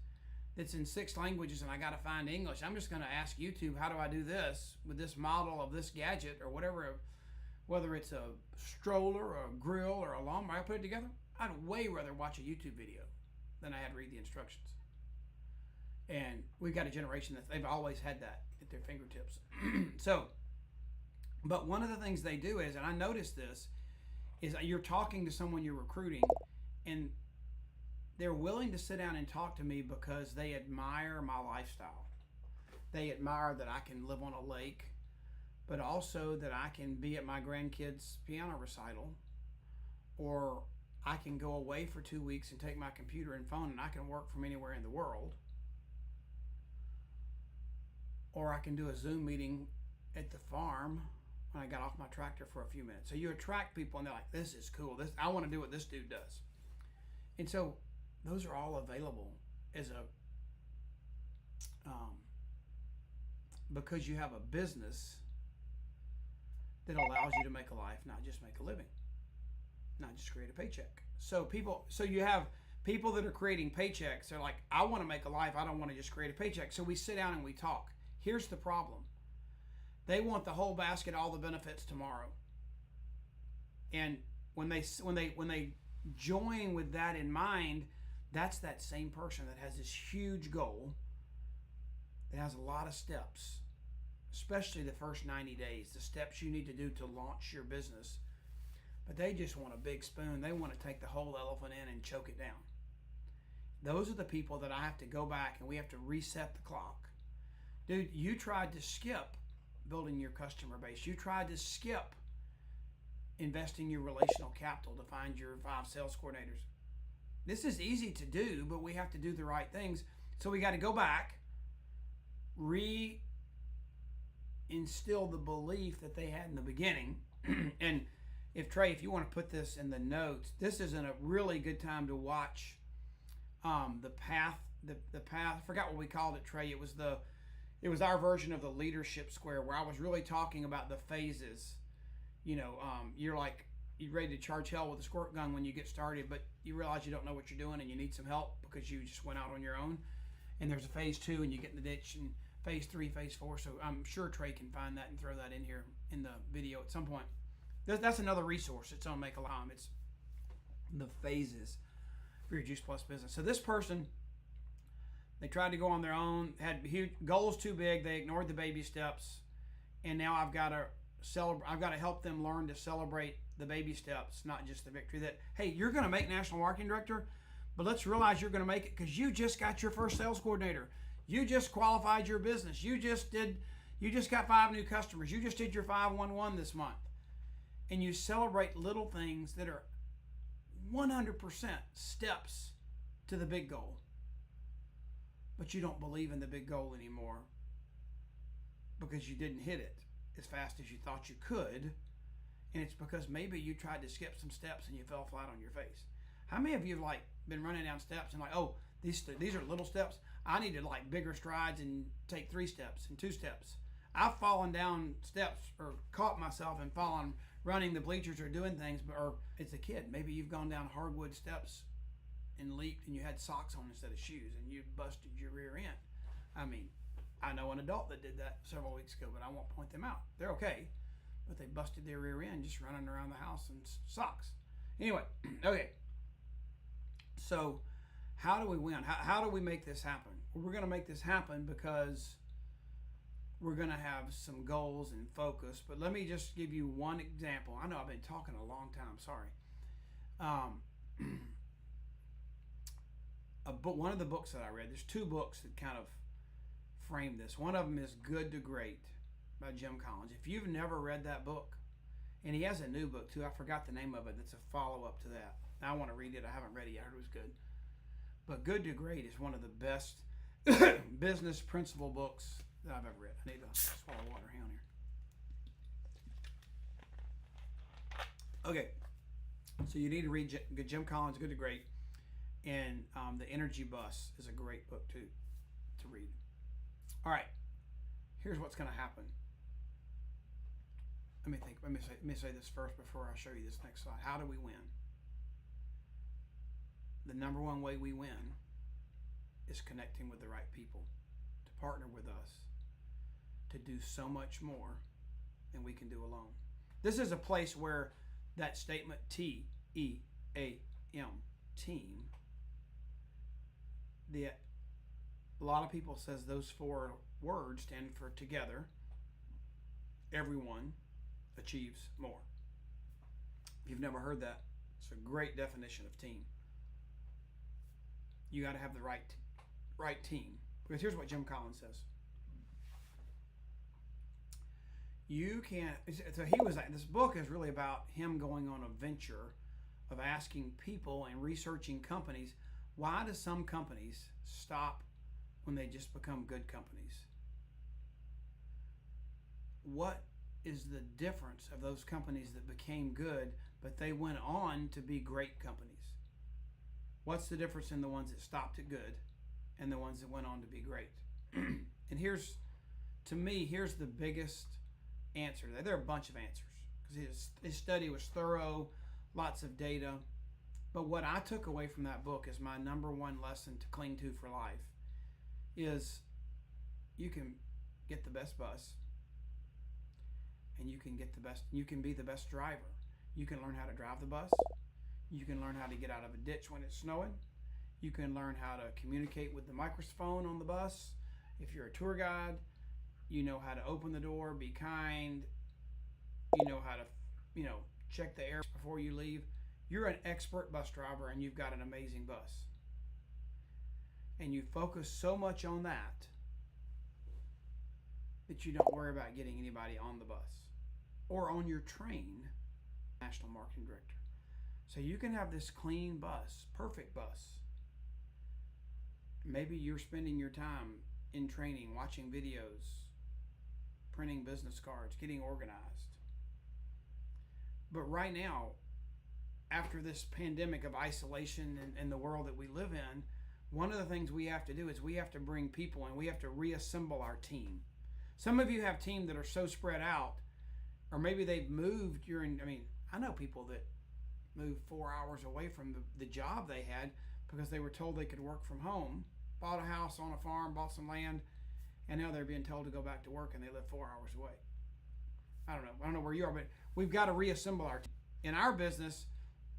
that's in 6 languages and I got to find English. I'm just going to ask YouTube, how do I do this with this model of this gadget or whatever, whether it's a stroller or a grill or a lawnmower, I put it together. I'd way rather watch a YouTube video than I had read the instructions. And we've got a generation that they've always had that at their fingertips. So, but one of the things they do is, and I noticed this, is you're talking to someone you're recruiting, and they're willing to sit down and talk to me because they admire my lifestyle. They admire that I can live on a lake, but also that I can be at my grandkids' piano recital, or I can go away for 2 weeks and take my computer and phone and I can work from anywhere in the world. Or I can do a Zoom meeting at the farm when I got off my tractor for a few minutes. So you attract people and they're like, this is cool. I want to do what this dude does. And so those are all available as a, because you have a business that allows you to make a life, not just make a living, not just create a paycheck. So you have people that are creating paychecks. They're like, I want to make a life. I don't want to just create a paycheck. So we sit down and we talk. Here's the problem. They want the whole basket, all the benefits tomorrow. And when they join with that in mind, that's that same person that has this huge goal that has a lot of steps, especially the first 90 days, the steps you need to do to launch your business. But they just want a big spoon. They want to take the whole elephant in and choke it down. Those are the people that I have to go back and we have to reset the clock. Dude, you tried to skip building your customer base. You tried to skip investing your relational capital to find your 5 sales coordinators. This is easy to do, but we have to do the right things. So we got to go back, reinstill the belief that they had in the beginning. And if Trey, if you want to put this in the notes, this isn't a really good time to watch the path. I forgot what we called it, Trey. It was our version of the leadership square where I was really talking about the phases. You're like, you're ready to charge hell with a squirt gun when you get started, but you realize you don't know what you're doing and you need some help because you just went out on your own. And there's a phase 2 and you get in the ditch, and phase 3, phase 4. So I'm sure Trey can find that and throw that in here in the video at some point. That's another resource. It's on Make a Lime. It's the phases for your Juice Plus business. So this person, they tried to go on their own, had huge goals too big. They ignored the baby steps, and now I've got to help them learn to celebrate the baby steps, not just the victory. That, hey, you're going to make national marketing director, but let's realize you're going to make it because you just got your first sales coordinator. You just qualified your business. You just got 5 new customers. You just did your 511 this month, and you celebrate little things that are 100% steps to the big goal. But you don't believe in the big goal anymore because you didn't hit it as fast as you thought you could. And it's because maybe you tried to skip some steps and you fell flat on your face. How many of you have been running down steps and oh, these are little steps. I need to bigger strides and take 3 steps and 2 steps. I've fallen down steps or caught myself and fallen running the bleachers or doing things, or it's a kid. Maybe you've gone down hardwood steps and leaped and you had socks on instead of shoes and you busted your rear end. I mean, I know an adult that did that several weeks ago, but I won't point them out. They're okay, but they busted their rear end just running around the house in socks. Anyway, okay. So how do we win? How do we make this happen? Well, we're going to make this happen because we're going to have some goals and focus. But let me just give you one example. I know I've been talking a long time. Sorry. One of the books that I read, there's 2 books that kind of frame this. One of them is Good to Great by Jim Collins. If you've never read that book, and he has a new book too, I forgot the name of it, that's a follow-up to that. I want to read it. I haven't read it yet. I heard it was good. But Good to Great is one of the best business principle books that I've ever read. I need to swallow water. Hang on here. Okay. So you need to read Jim Collins' Good to Great. And The Energy Bus is a great book too to read. All right. Here's what's going to happen. Let me say this first before I show you this next slide. How do we win? The number one way we win is connecting with the right people to partner with us to do so much more than we can do alone. This is a place where that statement TEAM, team, a lot of people says those 4 words stand for together. Everyone achieves more. If you've never heard that, it's a great definition of team. You got to have the right team. Because here's what Jim Collins says. You can't. So this book is really about him going on a venture of asking people and researching companies. Why do some companies stop when they just become good companies? What is the difference of those companies that became good, but they went on to be great companies? What's the difference in the ones that stopped at good and the ones that went on to be great? And here's the biggest answer. There are a bunch of answers because his study was thorough, lots of data. But what I took away from that book is my number one lesson to cling to for life is you can get the best bus and you can be the best driver. You can learn how to drive the bus. You can learn how to get out of a ditch when it's snowing. You can learn how to communicate with the microphone on the bus. If you're a tour guide, you know how to open the door, be kind. You know how to, check the air before you leave. You're an expert bus driver and you've got an amazing bus. And you focus so much on that you don't worry about getting anybody on the bus or on your train, national marketing director. So you can have this clean bus, perfect bus. Maybe you're spending your time in training, watching videos, printing business cards, getting organized. But right now, after this pandemic of isolation and the world that we live in, one of the things we have to do is we have to bring people and we have to reassemble our team. Some of you have teams that are so spread out, or maybe they've moved I know people that moved 4 hours away from the job they had because they were told they could work from home, bought a house on a farm, bought some land, and now they're being told to go back to work and they live 4 hours away. I don't know where you are, but we've got to reassemble our team. In our business,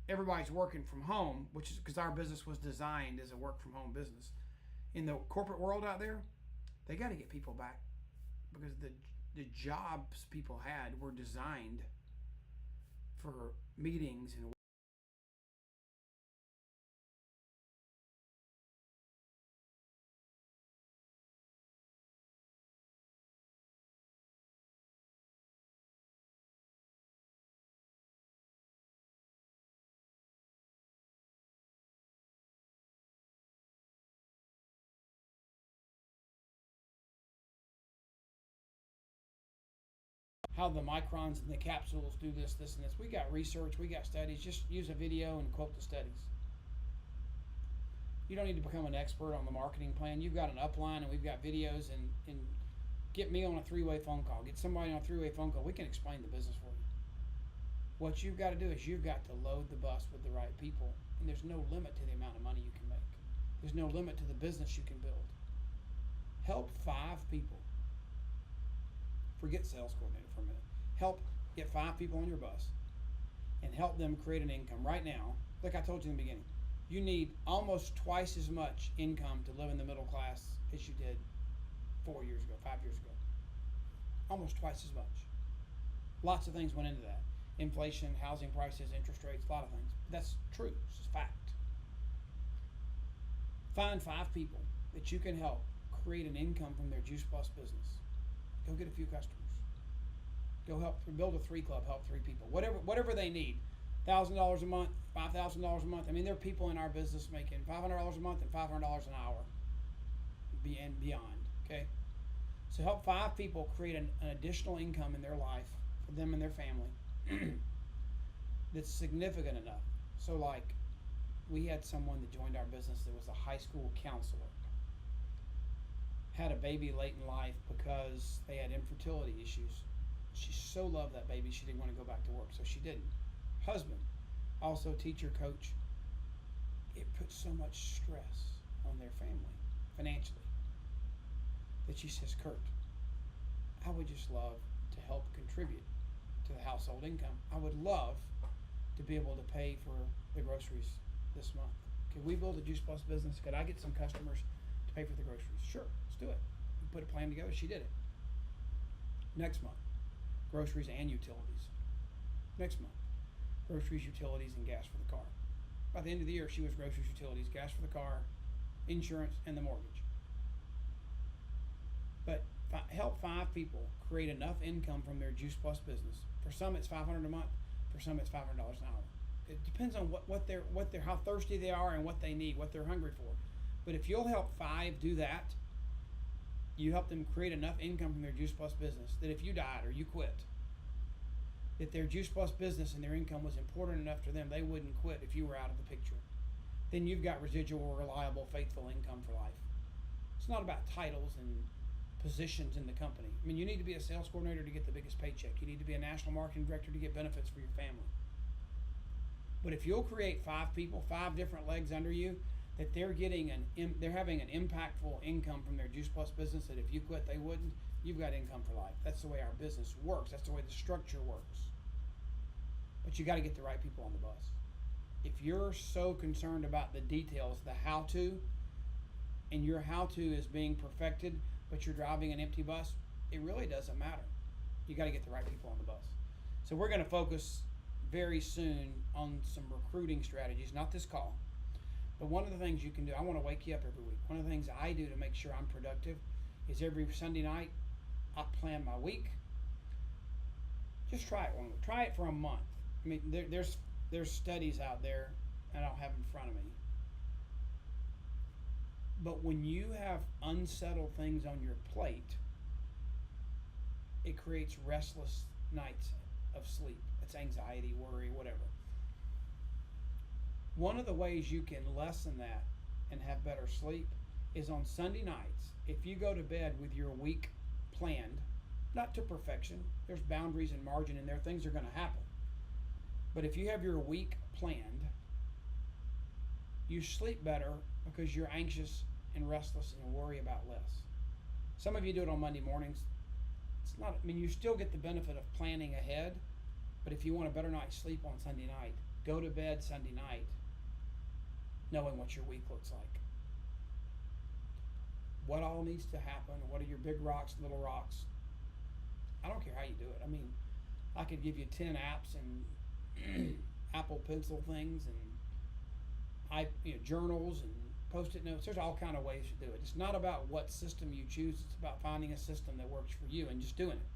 everybody's working from home, which is because our business was designed as a work from home business. In the corporate world out there, they got to get people back because the jobs people had were designed for meetings and how the microns and the capsules do this, and this. We got research, we got studies. Just use a video and quote the studies. You don't need to become an expert on the marketing plan. You've got an upline and we've got videos and get me on a 3-way phone call. Get somebody on a 3-way phone call. We can explain the business for you. What you've got to do is you've got to load the bus with the right people. And there's no limit to the amount of money you can make. There's no limit to the business you can build. Help 5 people. Forget sales coordinator for a minute. Help get 5 people on your bus and help them create an income right now. Like I told you in the beginning, you need almost twice as much income to live in the middle class as you did 4 years ago, 5 years ago. Almost twice as much. Lots of things went into that. Inflation, housing prices, interest rates, a lot of things. That's true. It's a fact. Find 5 people that you can help create an income from their Juice Plus business. Go get a few customers. Go help build a 3 club, help 3 people. Whatever they need. $1,000 a month, $5,000 a month. I mean, there are people in our business making $500 a month and $500 an hour and beyond. Okay? So help 5 people create an additional income in their life for them and their family that's significant enough. So like, we had someone that joined our business that was a high school counselor. Had a baby late in life because they had infertility issues. She so loved that baby she didn't want to go back to work, so she didn't. Husband, also teacher, coach. It puts so much stress on their family. financially, that she says, Curt, I would just love to help contribute to the household income. I would love to be able to pay for the groceries this month. Could we build a Juice Plus business? Could I get some customers to pay for the groceries? Sure, let's do it. We put a plan together. She did it. Next month, groceries and utilities. Next month, groceries, utilities, and gas for the car. By the end of the year, she was groceries, utilities, gas for the car, insurance, and the mortgage. But help 5 people create enough income from their Juice Plus business. For some, it's $500 a month. For some, it's $500 an hour. It depends on how thirsty they are and what they need, what they're hungry for. But if you'll help 5 do that, you help them create enough income from their Juice Plus business that if you died or you quit, that their Juice Plus business and their income was important enough to them, they wouldn't quit if you were out of the picture. Then you've got residual, reliable, faithful income for life. It's not about titles and positions in the company. I mean, you need to be a sales coordinator to get the biggest paycheck. You need to be a national marketing director to get benefits for your family. But if you'll create 5 people, 5 different legs under you, that they're having an impactful income from their Juice Plus business, that if you quit they wouldn't, you've got income for life. That's the way our business works. That's the way the structure works. But you got to get the right people on the bus. If you're so concerned about the details, the how-to, and your how-to is being perfected, but you're driving an empty bus, it really doesn't matter. You got to get the right people on the bus. So we're going to focus very soon on some recruiting strategies, not this call. But one of the things you can do, I want to wake you up every week. One of the things I do to make sure I'm productive is every Sunday night, I plan my week. Just try it one week. Try it for a month. I mean, there's studies out there, and I don't have in front of me. But when you have unsettled things on your plate, it creates restless nights of sleep. It's anxiety, worry, whatever. One of the ways you can lessen that and have better sleep is on Sunday nights. If you go to bed with your week planned, not to perfection, there's boundaries and margin in there, things are going to happen. But if you have your week planned, you sleep better because you're anxious and restless and worry about less. Some of you do it on Monday mornings. You still get the benefit of planning ahead, but if you want a better night's sleep on Sunday night, go to bed Sunday night knowing what your week looks like. What all needs to happen, what are your big rocks, little rocks. I don't care how you do it. I mean, I could give you 10 apps and Apple Pencil things and journals and Post-it notes. There's all kind of ways to do it. It's not about what system you choose. It's about finding a system that works for you and just doing it.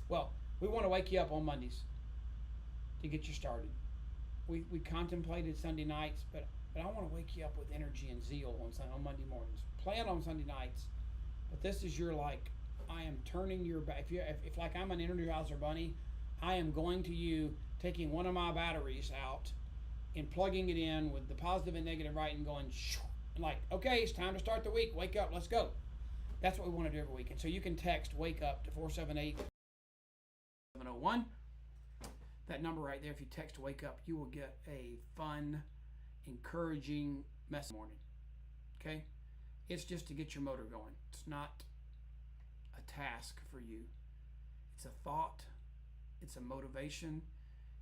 Well, we want to wake you up on Mondays to get you started. We contemplated Sunday nights, but I want to wake you up with energy and zeal on Monday mornings. Plan on Sunday nights, but this is your I am turning your back. If like I'm an Energizer bunny, I am going to you taking one of my batteries out and plugging it in with the positive and negative right and going and okay, it's time to start the week. Wake up, let's go. That's what we want to do every week. And so you can text wake up to 478-701. That number right there, if you text wake up, you will get a fun, encouraging message morning. Okay? It's just to get your motor going. It's not a task for you. It's a thought. It's a motivation.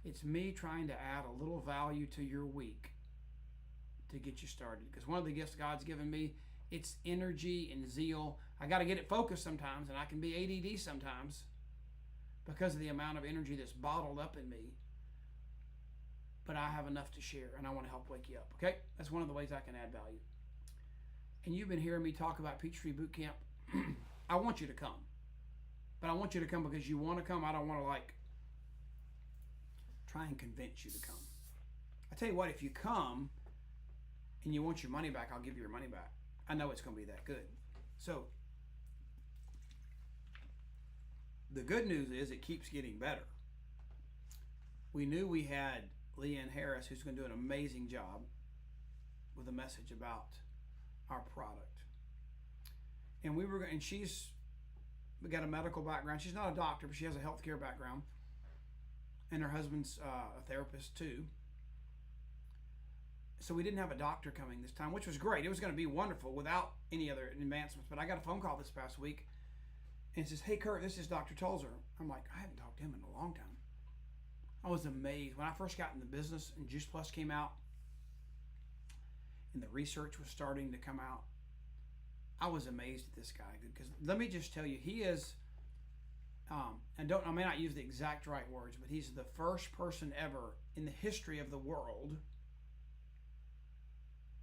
It's me trying to add a little value to your week to get you started. Because one of the gifts God's given me, it's energy and zeal. I got to get it focused sometimes, and I can be ADD sometimes because of the amount of energy that's bottled up in me. But I have enough to share, and I want to help wake you up. Okay? That's one of the ways I can add value. And you've been hearing me talk about Peachtree Boot Camp. I want you to come. But I want you to come because you want to come. I don't want to try and convince you to come. I tell you what, if you come and you want your money back, I'll give you your money back. I know it's going to be that good. So the good news is it keeps getting better. We knew we had Leanne Harris, who's going to do an amazing job with a message about our product. And we got a medical background. She's not a doctor, but she has a healthcare background. And her husband's a therapist too. So we didn't have a doctor coming this time, which was great. It was going to be wonderful without any other advancements. But I got a phone call this past week, and it says, "Hey, Kurt, this is Dr. Tolzer." I'm like, I haven't talked to him in a long time. I was amazed. When I first got in the business and Juice Plus came out and the research was starting to come out, I was amazed at this guy. Because let me just tell you, he is, I may not use the exact right words, but he's the first person ever in the history of the world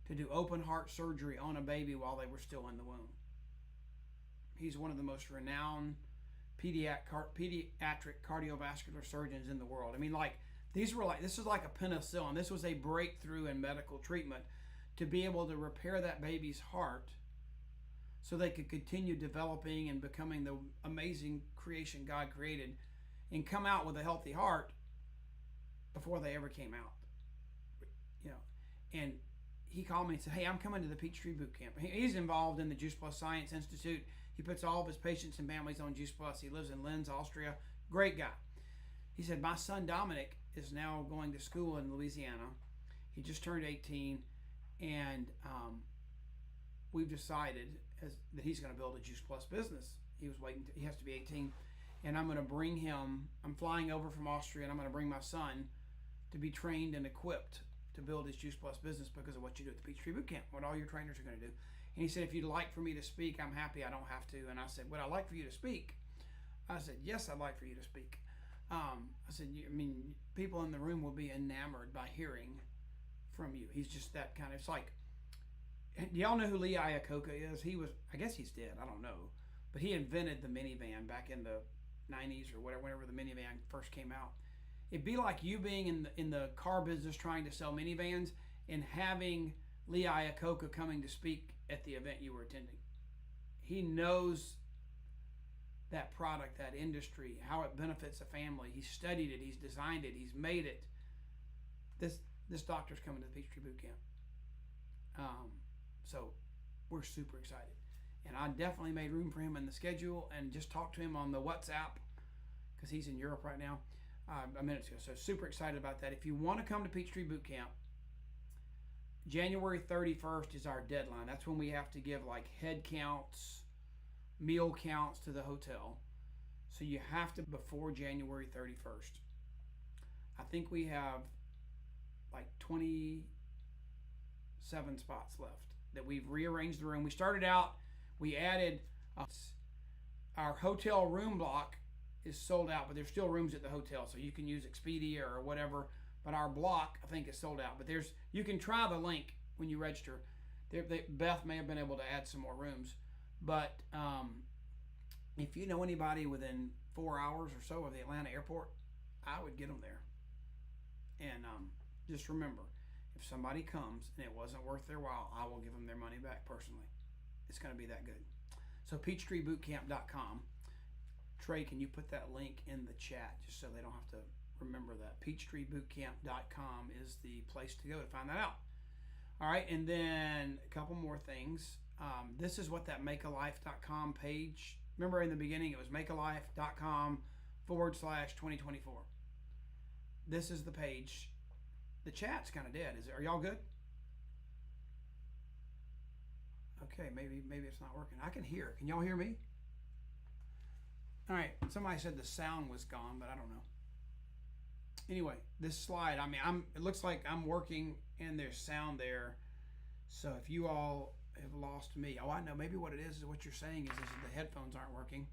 to do open heart surgery on a baby while they were still in the womb. He's one of the most renowned pediatric cardiovascular surgeons in the world. I mean, this is like a penicillin. This was a breakthrough in medical treatment to be able to repair that baby's heart so they could continue developing and becoming the amazing creation God created and come out with a healthy heart before they ever came out. And he called me and said, "Hey, I'm coming to the Peachtree Boot Camp." He's involved in the Juice Plus Science Institute. He puts all of his patients and families on Juice Plus. He lives in Linz, Austria. Great guy. He said, "My son Dominic is now going to school in Louisiana. He just turned 18, and we've decided that he's going to build a Juice Plus business. He has to be 18, and I'm going to bring him. I'm flying over from Austria, and I'm going to bring my son to be trained and equipped to build his Juice Plus business because of what you do at the Peachtree Boot Camp, what all your trainers are going to do." And he said, "If you'd like for me to speak, I'm happy. I don't have to." And I said, "Would I like for you to speak?" I said, "Yes, I'd like for you to speak." I said, people in the room will be enamored by hearing from you. He's just that kind of, it's like, do y'all know who Lee Iacocca is? I guess he's dead, I don't know. But he invented the minivan back in the 90s or whatever, whenever the minivan first came out. It'd be like you being in the car business trying to sell minivans and having Lee Iacocca coming to speak at the event you were attending. He knows that product, that industry, how it benefits a family. He studied it, he's designed it, he's made it. This doctor's coming to the Peachtree Boot Camp. So we're super excited. And I definitely made room for him in the schedule and just talked to him on the WhatsApp because he's in Europe right now a minute ago. So super excited about that. If you want to come to Peachtree Boot Camp, January 31st is our deadline. That's when we have to give head counts, meal counts to the hotel. So you have to before January 31st. I think we have 27 spots left that we've rearranged the room. We started out, we added our hotel room block is sold out, but there's still rooms at the hotel, so you can use Expedia or whatever. But our block, I think, is sold out. But you can try the link when you register. Beth may have been able to add some more rooms. But if you know anybody within 4 hours or so of the Atlanta airport, I would get them there. And just remember, if somebody comes and it wasn't worth their while, I will give them their money back personally. It's going to be that good. So peachtreebootcamp.com. Trey, can you put that link in the chat just so they don't have to remember that? peachtreebootcamp.com is the place to go to find that out. All right, and then a couple more things. This is what that makealife.com page, remember in the beginning it was makealife.com/2024. This is the page. The chat's kind of dead. Are y'all good? Okay, maybe it's not working. I can hear. Can y'all hear me? All right. Somebody said the sound was gone, but I don't know. Anyway, this slide. It looks like I'm working and there's sound there. So if you all have lost me, I know. Maybe what it is what you're saying is the headphones aren't working.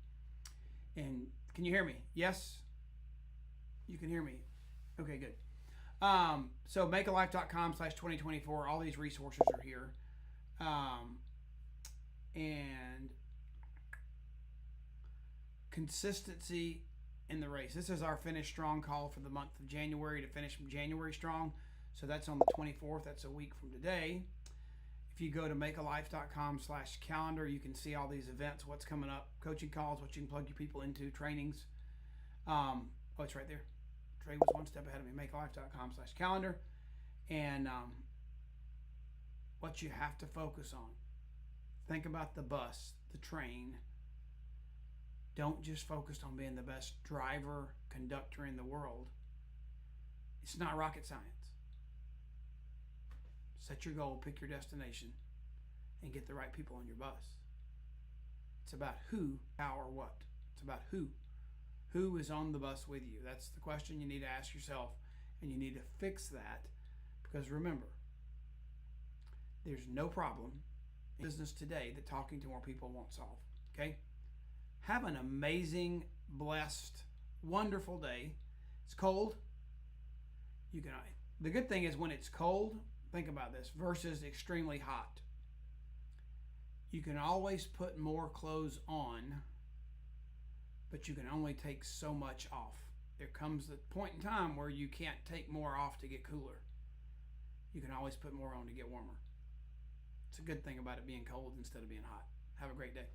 And can you hear me? Yes. You can hear me. Okay, good. So makealife.com/2024. All these resources are here. And consistency in the race. This is our Finish Strong call for the month of January to finish January strong. So that's on the 24th. That's a week from today. If you go to makealife.com/calendar, you can see all these events, what's coming up, coaching calls, what you can plug your people into, trainings. It's right there. Trey was one step ahead of me. Makealife.com/calendar. And what you have to focus on. Think about the bus, the train. Don't just focus on being the best driver, conductor in the world. It's not rocket science. set your goal, pick your destination, and get the right people on your bus. It's about who, how, or what. It's about who. Who is on the bus with you? That's the question you need to ask yourself, and you need to fix that, because remember, there's no problem in business today that talking to more people won't solve. Okay? Have an amazing, blessed, wonderful day. It's cold. The good thing is when it's cold, think about this, versus extremely hot. You can always put more clothes on, but you can only take so much off. There comes the point in time where you can't take more off to get cooler. You can always put more on to get warmer. It's a good thing about it being cold instead of being hot. Have a great day.